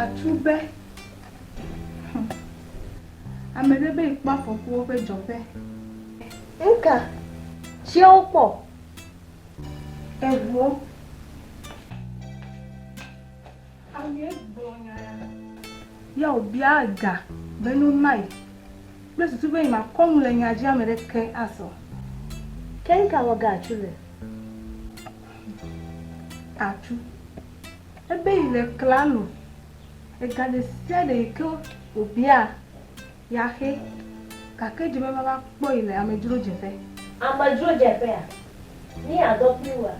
Atube. Amelebe ikpa fọkụ ofe jọpe. Nka. Ṣé ó pọ̀? Ẹ̀wọ̀. Àwọn ẹ̀gbọ́n yàrá. Ya obi aga benu mai. Bless tu be ma kom le nyaji America aso. Kenka waga chule. Atu. Ebe ile klalo. E gade sia de ko obi a ya he. Ka ke jime baba po ile amejuro jefe. Amajuro jefe a. Ni adopt wa.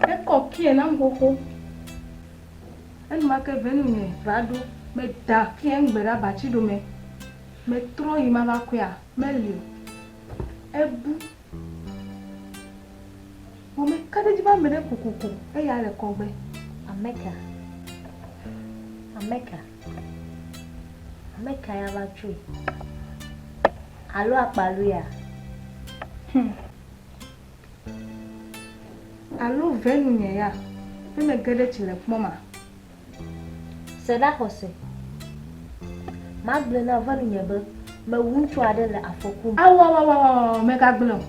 E ko ki e na ngoko. En ma ke venu ne rado me da ki en gbera bachi do me tro yi ma ba kwa me li ebu o me kade ji ba me de kukuku e ya le ko gbe Ameka ya ba chu. Alo apalu ya. Alo venu ne ya me gede chile mama. Seda hose. Magle na vanu nyebe. Me wuntu ade le afoku. Awa me ka gbelo.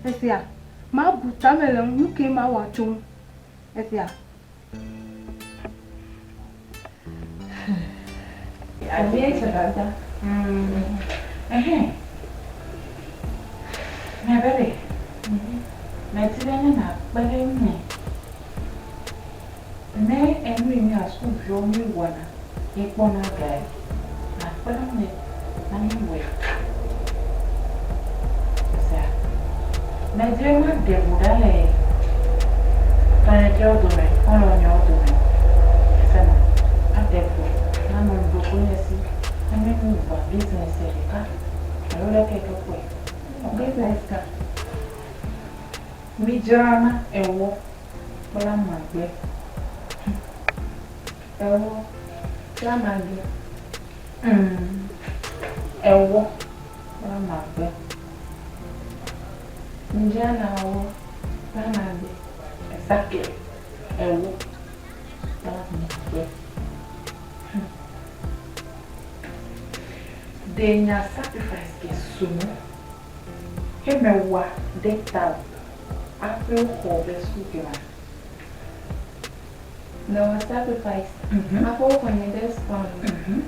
Esia. Ma buta me le nuke ma wa chu. Esia. Abia chakata. Na bere. Na tirene na bere me. Ne enwi mi a school jo mi wana e pona gai na pera me na mi we sa na je ma de budale para jo do me ono nyo do me sa na a de ko na mo do ko yesi na me mu ba business e ka alo la ke ko business ka mi jama e wo bala ma gbe Ewo, la magbe. Ewo, la magbe. Njana ewo, la magbe. Exactly. Ewo, la magbe. Denya sacrifice ke sumo. Hemewa dekta. Afro ko besu ke ma. No sacrifice. Hapo kwenye desk one.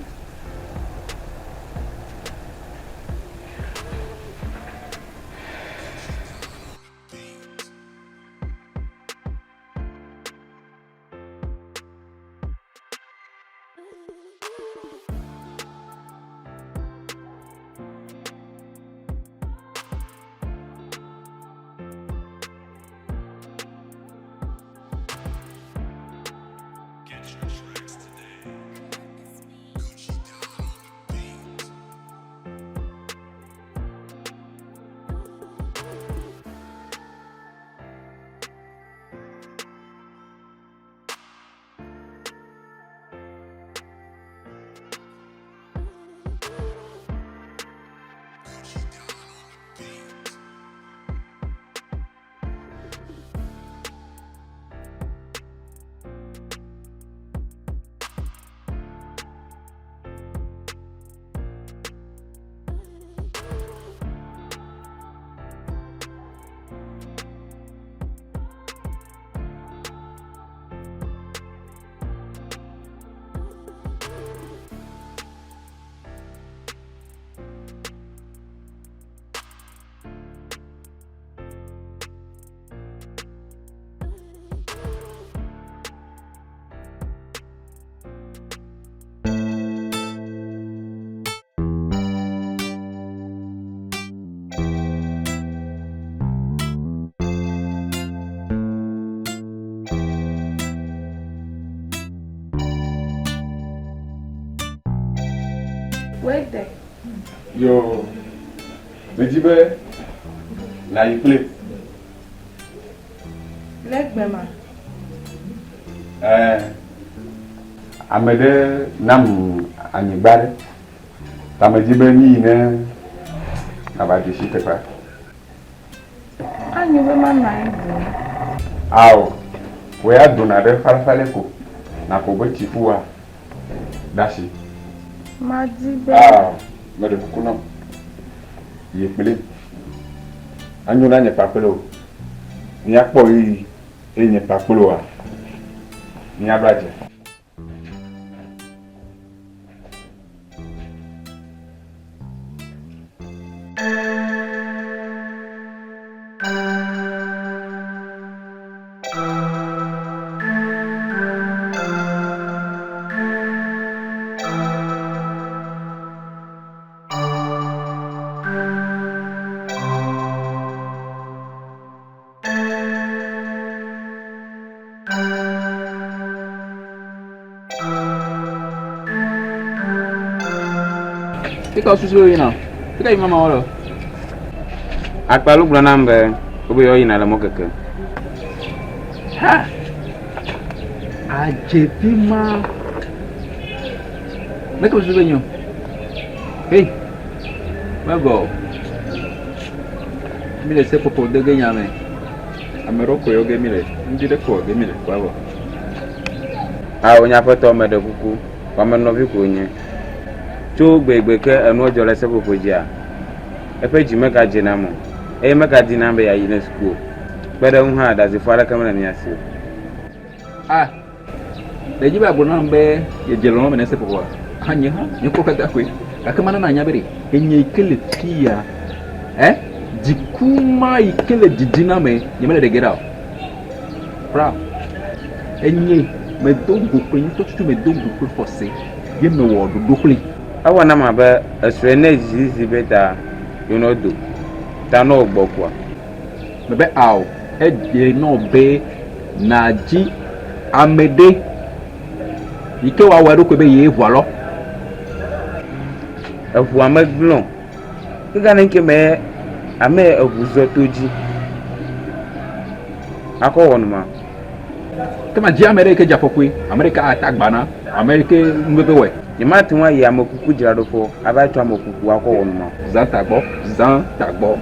Wait there. Yo, Mejibe, na you play. Legbema. Amede nam anyibare. Tamejibe ni ne abadi shi pepa. Anyibema na ibu. Aw. we ya do na de farfale ko na ko be tifuwa dashi Madzibe. me de kuno ye pele anyo na nye papelo ni akpo yi enye papelo wa ni abraje Ika susu yina. Ika imama wala. Akpalu brana mbe obo yo yina la mokeke. Ha. Ajepima. Meko susu benyo. Hey. Mago. Mile se popo de genyame. ameroko yo gemile ndide ko gemile kwabo Onya foto mede kuku. Kwa meno vi kunye. Cho gbegbe ke enu ojole se popo jia. Epe ji meka jina mo. E meka dina mbe ya yine school. Bede unha da ze fara kamera ni asi. Leji ba brana mbe ye jelo no se popo. Hanye ha. Nyoko kata kwe. Akamana na nyabere. Enye ikele tia. Jikuma ikele jijina me. Nyemele de get out. Bra. Enye me dongo kwe to me dongo kwe force. Ye me wo do kwe. Awa na mabe esre na ezizi beta yonodo. Ta no ogbokwa. Mebe aw eje no be na ji amede ike wa weru ko be ye voilo Efu ameglon. Kiga nke me ame ebuzo toji. Ako wonuma. kama ji amede ke jafokwe amerika atagbana amerika ngbewe Jema tinwa ya amokuku jiradofo abatu amokuku ako wonuma. zan tagbo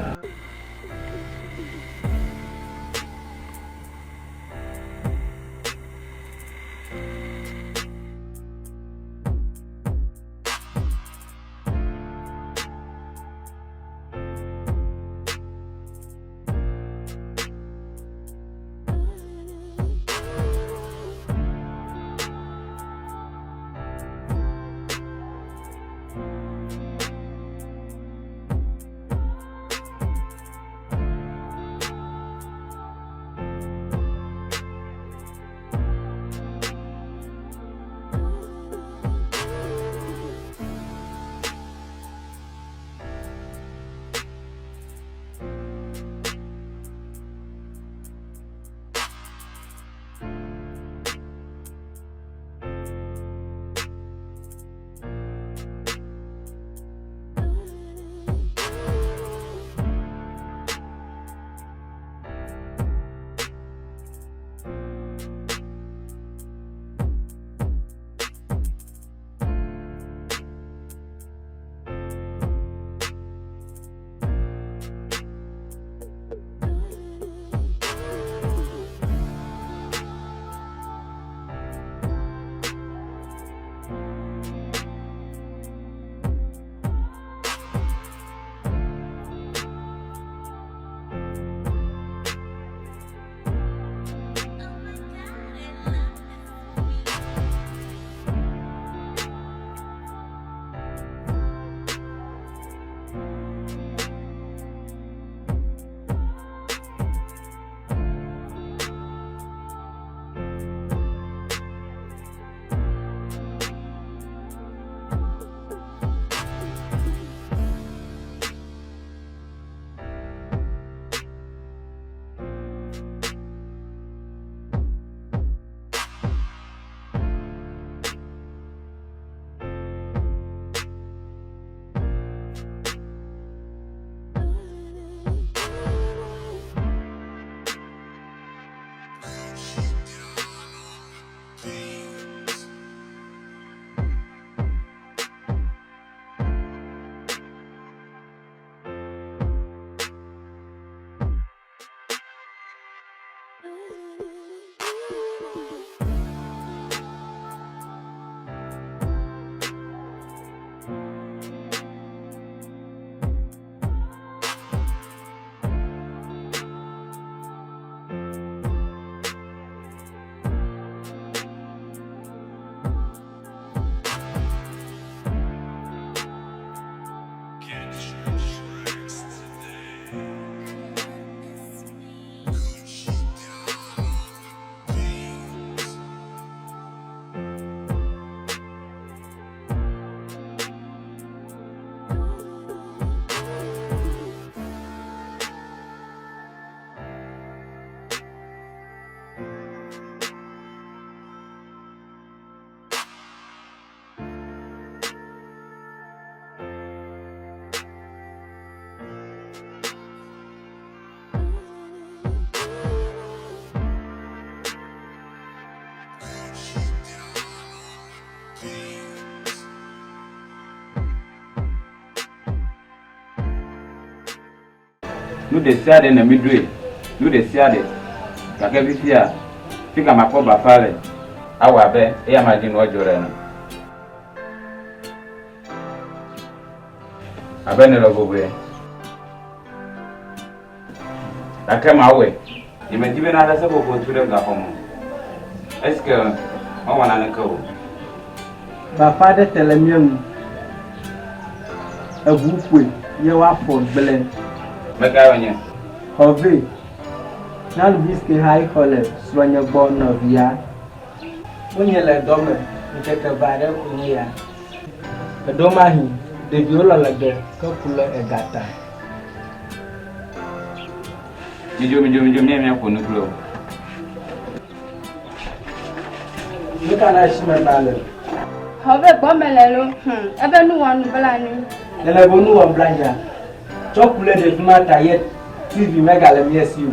nous de sia de na midre nous de sia de kaka bifia fika mapo ba fale awa be e ya maji no jore no abene lo gobe akama we imetibe na dasa ko ture ga homo est-ce que on wana na ko ba fade telemiam agufwe ye wa fo gbele meka onye hove na biske high college swanya bon novia onye le dome nkeke bare kunya doma hi de viola la de ko kula egata Jom ni ko no klo nika na shi me bale Hove gbomelelo ebe nu wonu bla ni ele bonu wa blanja chokule de mata yet TV megale miesi o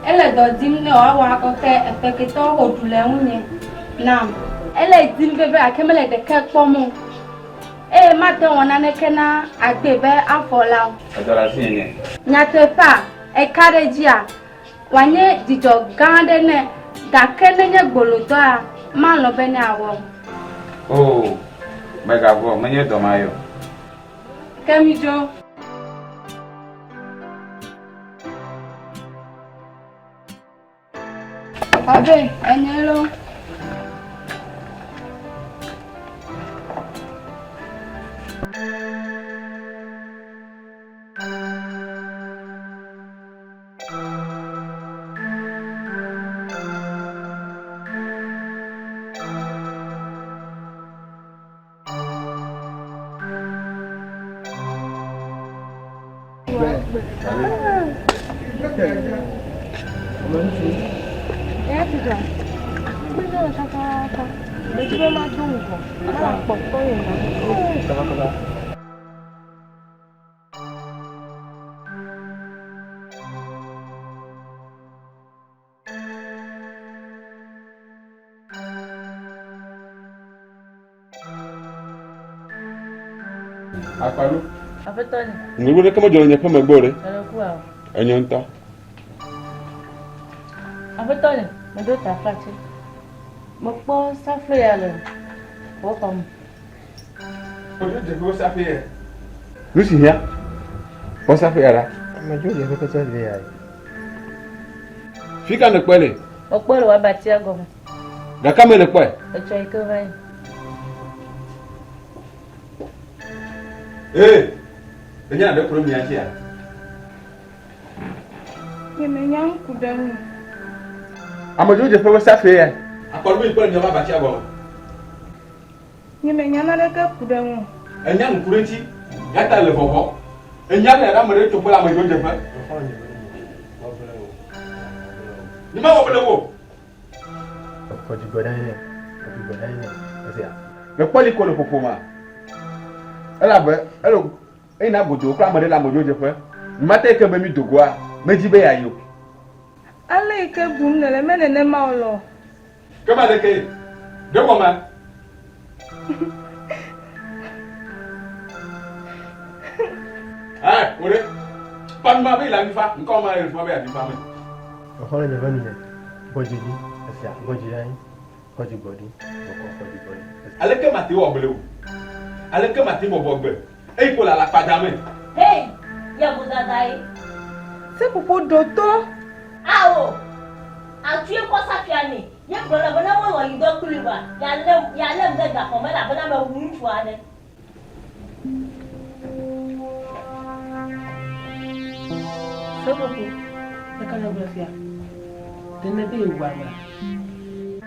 ele do dim ne o wa ko ke efekito odule unye nam ele dim bebe akemele de ke pomo e ma te wona ne kena agbebe afola adora sinye nyatefa e karejia wanye dijo gande ne ga kene nye gbolodo a ma lo be ni awo oh mega go menye do mayo kemijo Abe enyelo Apalu. Afetoni. Ngulu de kama jolo nyepa magbore. Anakuwa. Anyonta. Afetoni, ndo ta fati. Mokpo safre ya le. Wo kam. Ojo de go safi e. Lucy here. O safi ara. majo de ko so le ai Fika ne pele. Okporo wa bati ago. Da kama ne pe. Echo iko vai. Enya de pro mi atia. Yemenyam kudanu. Amajo de fe safi e. Akọlu mi pe nyama bati ago. Yemenyam na ka kudanu. Enya nkurenti. Yata le fofo. Enya le ra mere to pola amajo de fe. Ni ma wo bele wo. ko di godane asia Le poli ko le fofo ma. Ela be, elo ina bojo kwa amade la mojo je fe. Mate ke be mi dogwa, meji be yayo. Ale ike bum nele menene ma olo. Kama de ke. De ko ma. Ah, ore. Pan ma be la mi fa, nko ma re fa be ati fa me. o holo ne vanu ne bojidi asia bojidai ko di godi ko di godi Ale ke mate wo bele wo. Ale ke mate mo bogbe. E ko la pada me. Hey, ya budadai. Se popo doto. Awo. Atuye ko safiani. Ye brother bana mo wo yido kuliba. Ya lem de ga ko me la bana me wunfu ade. Soboku. Ekana grafia. Tene be wa ma.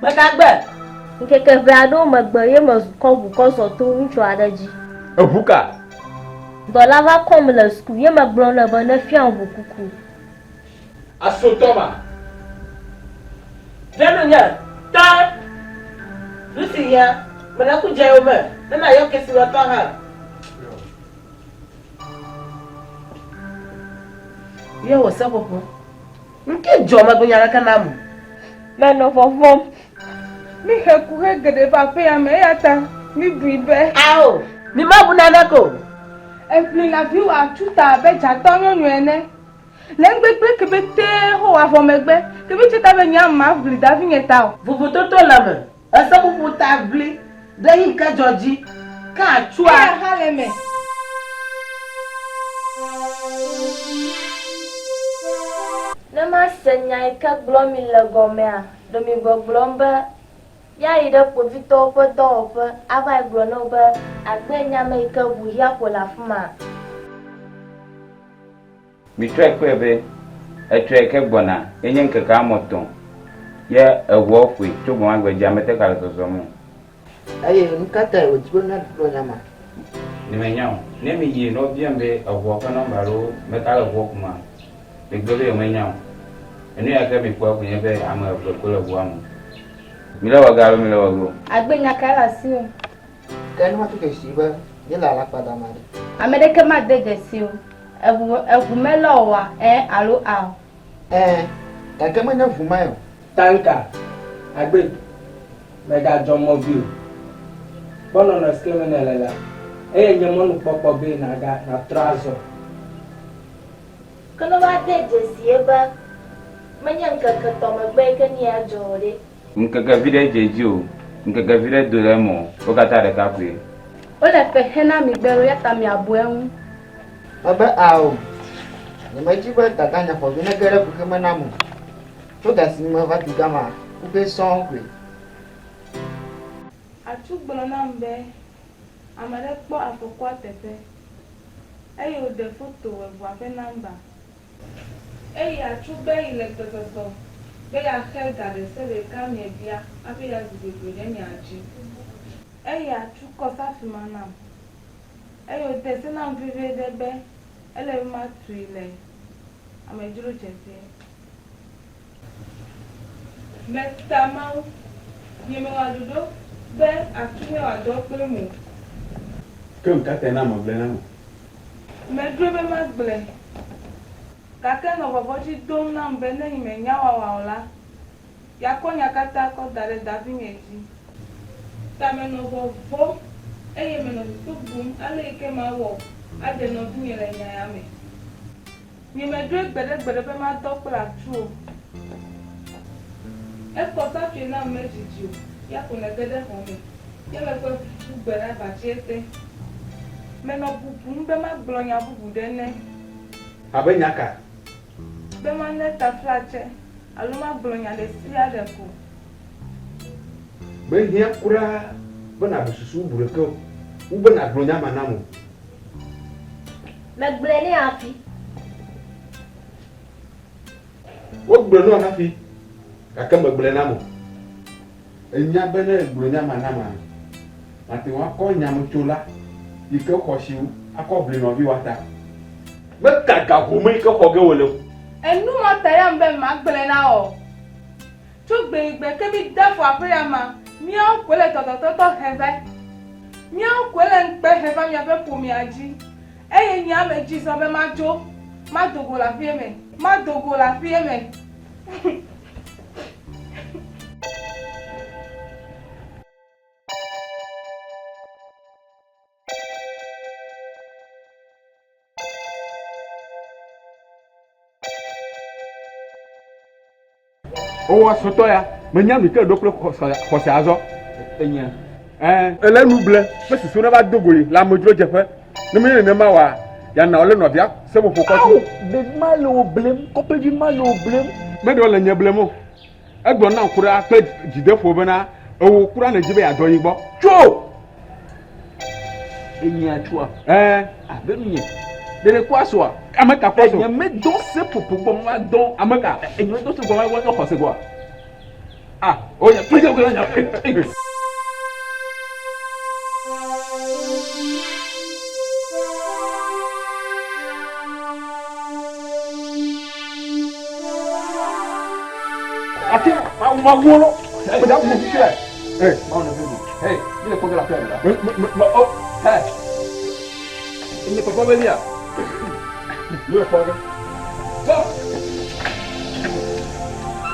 Makagbe. nkeke brado magbe ye mo ko bu ko so to nchu adaji Ebuka. dola va comme le school ye magbo na ba na fian bu kuku Asotoma. Denu nya. Ta. Lucy ya. Mana ku je o me. Na yo kesi wa ta ha. Ye wo saboku. Nke jo ma gunyara kana mu. me no fofom Mi heku hegede ba pe ya me yata. Mi bibe. Ao. Ni ma bu na na ko. Empli la vi wa chuta be jato nyonu ene. L'engbe que bete ho avant megbe. Que bete ta venya ma vli davi eta. Vuvu toto lame. Asa vuvu ta vli. Dahi ka Georgie. Ka chua. Haleme. Nama senya ka glomi le gomea. Domi glomba. Ya ide povito po do po ava glono ba agbenya me ka bu ya ko la fuma. Mi try kwebe etwe ke gbona enye nkeka amoton ye ewo fui tugo agbeja mete kala soso mu Aye nkata o jibo na do nyama. ni menyawo ne mi yi no biembe ewo ka no baro me kala wo kuma de gbele yo menyawo enu ya ke mi kwa kunye be ama ewo ko le wo amu mi le wa go Agbenya kala si o. Kan ma tuke siba ye la la pada mari. Amedeke ma deje si o. Evu melo wa alo a. Ta ke ma na fuma yo. Tanka. Agbe. Mega jomo view. Bono na skeme na lela. Nyemo no popo be na ga na trazo. Kono wa deje si eba. Menya nkaka to magbe ke ni ajore. nkeka vide jeji o nkeka vide doremo o kata de kapwe O le fe hena mi gbero ya ta mi abu ehun. Aba ao. Ni ma jibo ta kanya fo bi na gere ku ke mana mu. To da sin ma va ti gama. Ku be son kwe. Atu gbolo na mbe. Amade po afoko tepe. Eyo de photo evu afe namba. Eyi atu be ile tototo. Be ya helda de se le kamye bia afi ya zigbe de nyaji. Eyi atu ko safi manam. Eyo de se na mvive de be. Ele ma tu ile. Amejuru chete. Metamau. Yeme wadudo be atu me wado pe mu. Ke nkata na mo ble na mo. Medro be magble. Kake no boboji dom na mbe na ime nyawa waola. Yakonya kata ko dare davi ngeji. Tame no bobo eye me no tubum ale ike ma wo ade no dunyere nyaya me. Ni medro gbede be ma dokra tu. E ko sa fi na mejiji o. Ya ko na gede ho me. Ya me ko gbere ba chete. Me no bubu be ma gblonya bubu dene. Abenyaka. Be ma neta flache. Aluma gblonya de sia de ko. Be hia kura bana bususu bureko. U bana gronya manamu. Megble ni afi. Wo gblo no hafi. Kaka megbele na mo. Enya bene gronya manama. Ati wa ko nyamu chola. Ike khoshiu akọ no bi wata. Me kaka ko me ike khoge wole. Enu mo taya mbe magbele na o. Tu gbe igbe ke bi dafo apria ma. Mi o kwele toto heve. Mi o kwele npe heve mi abe po mi aji. Eye nya meji so be ma jo. Ma dogo la fie me. Ma dogo la fie me. O wa soto ya. Me nya mi ke do pro ko se azo. Enya. Ele nu ble. Me susu na ba dogoyi la modro jefe. Ne me ne ma wa. Ya na ole no bia se bo foko. De malo blem, kopeji malo blem. Me do le nya blemo. Egbo na nkura pe jidefo be na owo kura na jibe ya do yin gbo. Cho! Enya chua. Abenye. De kwa so a. Amaka foso. Enya me don se popo bon ma don Amaka. enya don se bon ma wo ko se go. Ah, oya, please go nya. Ati, ma wolo. Me da mo fi eh. Ma on veut. Hey, il est pour la faire là. Oh, Hey. Il ne peut pas venir. le fogo. Bon.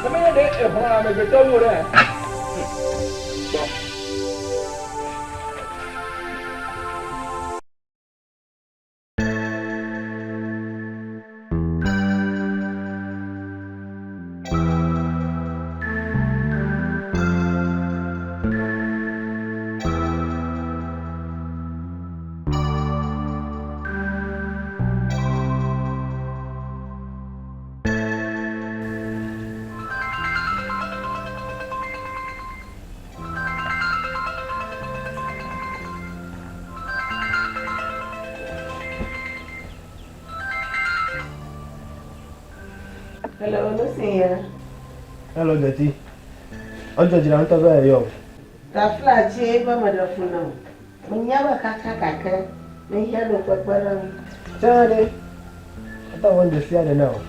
Comment est de voilà me de tout là. Hello, Lucia. Hello, Betty. Ọjọ́ jìnnà ń tọ́ bẹ́ẹ̀ yọ. Tafla ce ba ma da funan. Mun yaba kaka mun yalo kwakwaran. Tare. Ata wanda siya da nawa.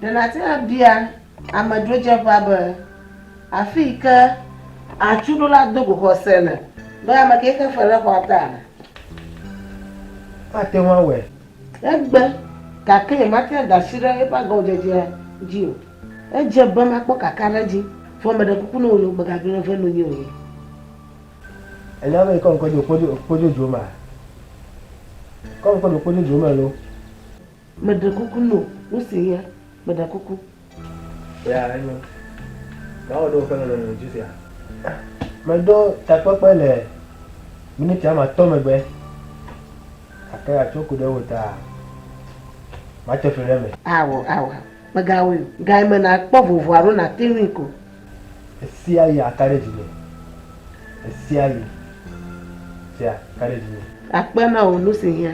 Da na ta biya a madroja baba. Afika a chudula dogo hosena. Ba ma ke ka fara kwata. A te wọn wẹ̀. Egbe kaka e ma ta da shira e ba go jeje ji o. E je ba ma po kaka raji. Fo ma da kuku no lo gbaga bi no fe no yin o. Ẹ̀yin àwọn ikọ̀ nǹkan di òpójú jù mà. Kọ́ nǹkan di òpójú jù mà ló. Ma da kuku no, o si ya. Ma da kuku. Ya ẹnu. Báwo ló fẹ́ lọ lọ́nà jù sí à? Mẹ́dọ́ tapẹ́pẹ́ lẹ̀ mínísítì àmà tọ́ mẹ́gbẹ́. Àkẹ́rẹ́ àtúnkù dẹ́wò ta. Má tẹ́ fi rẹ́ mẹ́. Awo. Magawe. Gai me na kpo vovoaro na tinwiko. Esi ayé àkárẹ́ jù lẹ̀. Esi ayé. Ṣé àkárẹ́ jù lẹ̀? Akpe na o no si ya.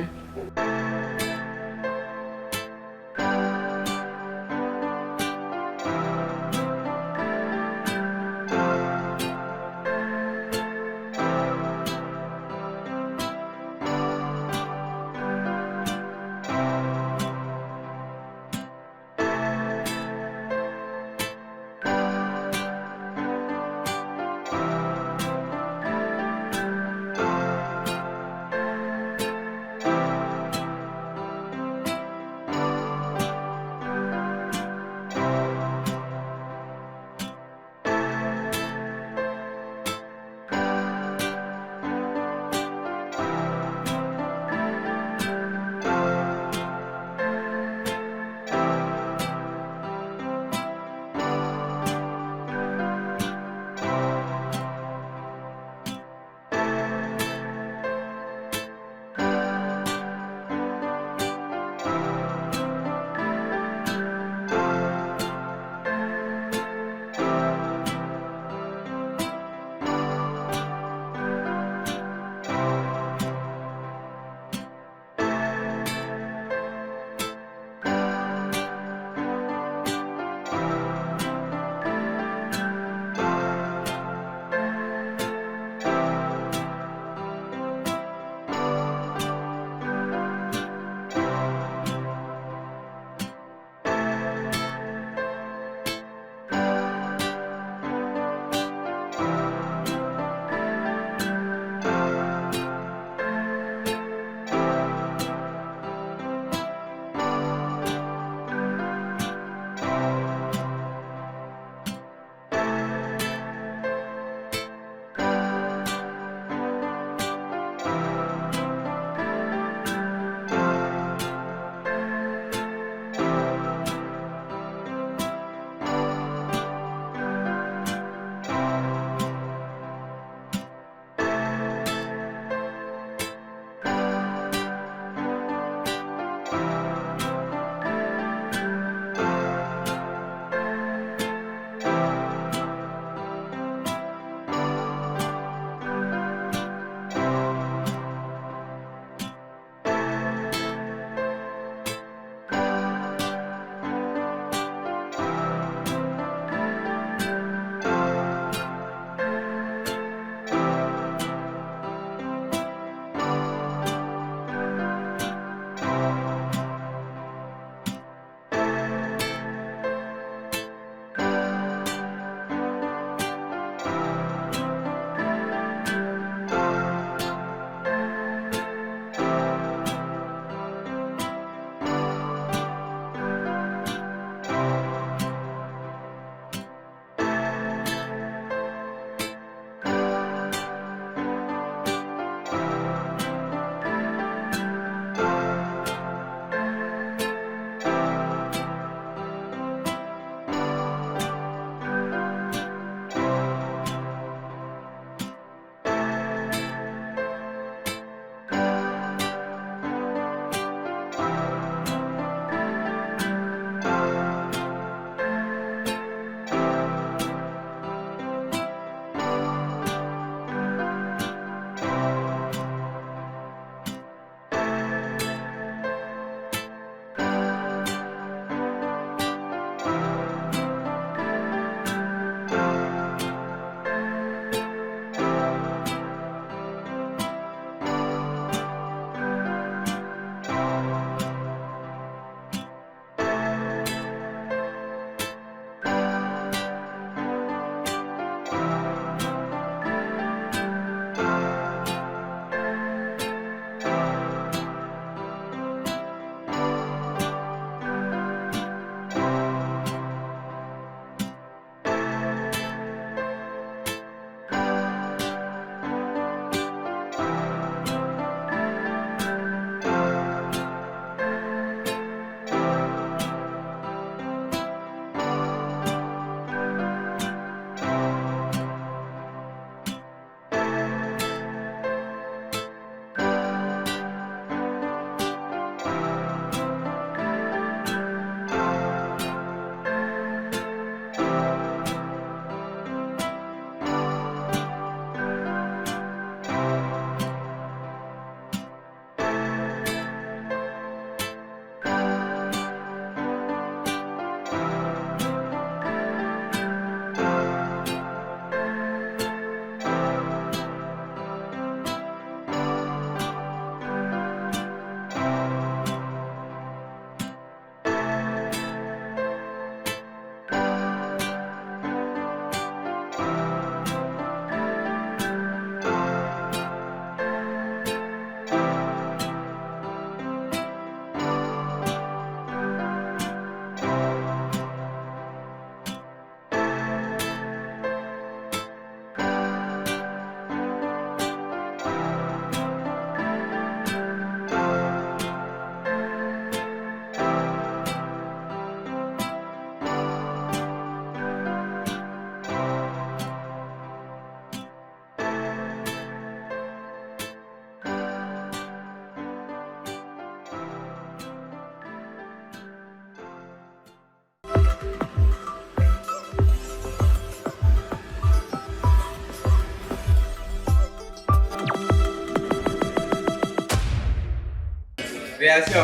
Réaction.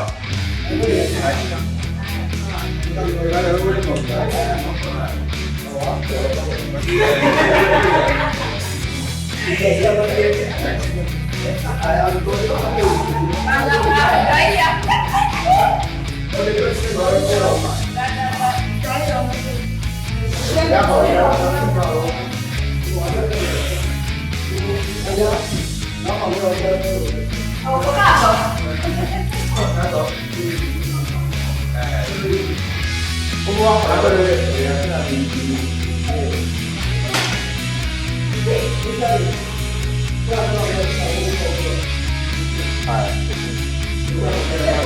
Ah,